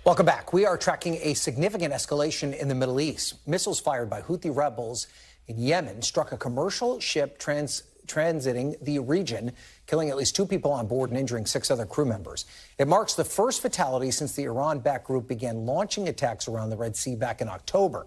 Welcome back. We are tracking a significant escalation in the Middle East. Missiles fired by Houthi rebels in Yemen struck a commercial ship transiting the region, killing at least 2 people on board and injuring 6 other crew members. It marks the first fatality since the Iran-backed group began launching attacks around the Red Sea back in October.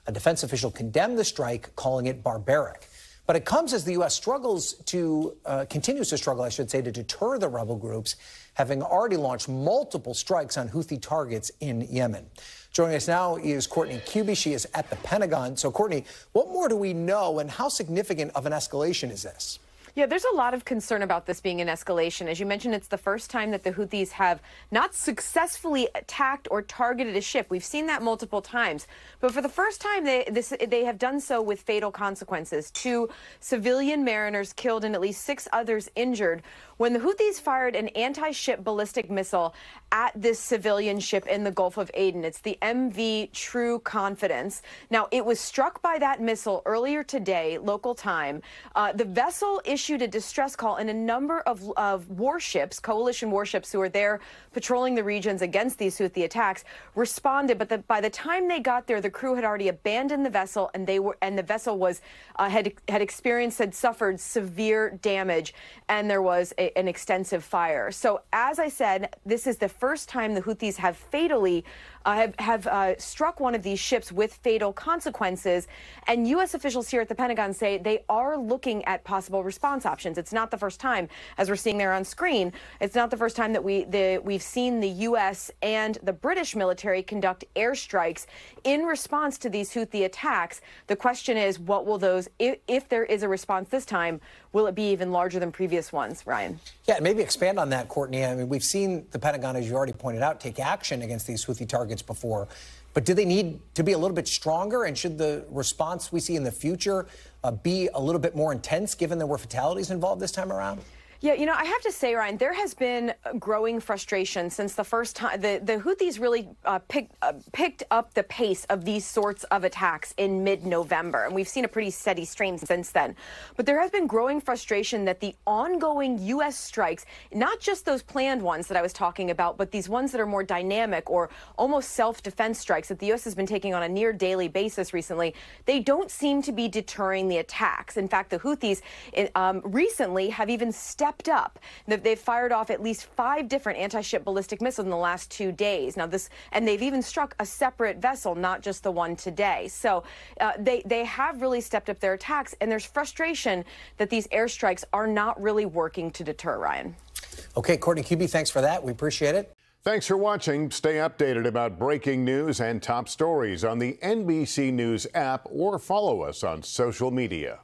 A defense official condemned the strike, calling it barbaric. But it comes as the U.S. continues to struggle, to deter the rebel groups, having already launched multiple strikes on Houthi targets in Yemen. Joining us now is Courtney Kube. She is at the Pentagon. So, Courtney, what more do we know, and how significant of an escalation is this? Yeah, there's a lot of concern about this being an escalation. As you mentioned, it's the first time that the Houthis have not successfully attacked or targeted a ship. We've seen that multiple times. But for the first time, they have done so with fatal consequences. 2 civilian mariners killed and at least 6 others injured when the Houthis fired an anti-ship ballistic missile at this civilian ship in the Gulf of Aden. It's the MV True Confidence. Now, it was struck by that missile earlier today, local time. The vessel issued a distress call, and a number of warships, coalition warships who are there patrolling the regions against these Houthi attacks, responded. But by the time they got there, the crew had already abandoned the vessel, and the vessel was had suffered severe damage, and there was an extensive fire. So, as I said, this is the first time the Houthis have fatally struck one of these ships with fatal consequences. And U.S. officials here at the Pentagon say they are looking at possible response options. It's not the first time, as we're seeing there on screen, it's not the first time that we've seen the U.S. and the British military conduct airstrikes in response to these Houthi attacks. The question is, what will those, if there is a response this time, will it be even larger than previous ones, Ryan? Yeah, and maybe expand on that, Courtney. I mean, we've seen the Pentagon, as you already pointed out, take action against these Houthi targets before. But do they need to be a little bit stronger? And should the response we see in the future be a little bit more intense, given there were fatalities involved this time around? Yeah, you know, I have to say, Ryan, there has been growing frustration since the first time the Houthis really picked up the pace of these sorts of attacks in mid-November. And we've seen a pretty steady stream since then. But there has been growing frustration that the ongoing U.S. strikes, not just those planned ones that I was talking about, but these ones that are more dynamic or almost self-defense strikes that the U.S. has been taking on a near daily basis recently, they don't seem to be deterring the attacks. In fact, the Houthis recently have even stepped up. They've fired off at least 5 different anti-ship ballistic missiles in the last 2 days. Now, and they've even struck a separate vessel, not just the one today. So they have really stepped up their attacks, and there's frustration that these airstrikes are not really working to deter, Ryan. Okay, Courtney Kube, thanks for that. We appreciate it. Thanks for watching. Stay updated about breaking news and top stories on the NBC News app or follow us on social media.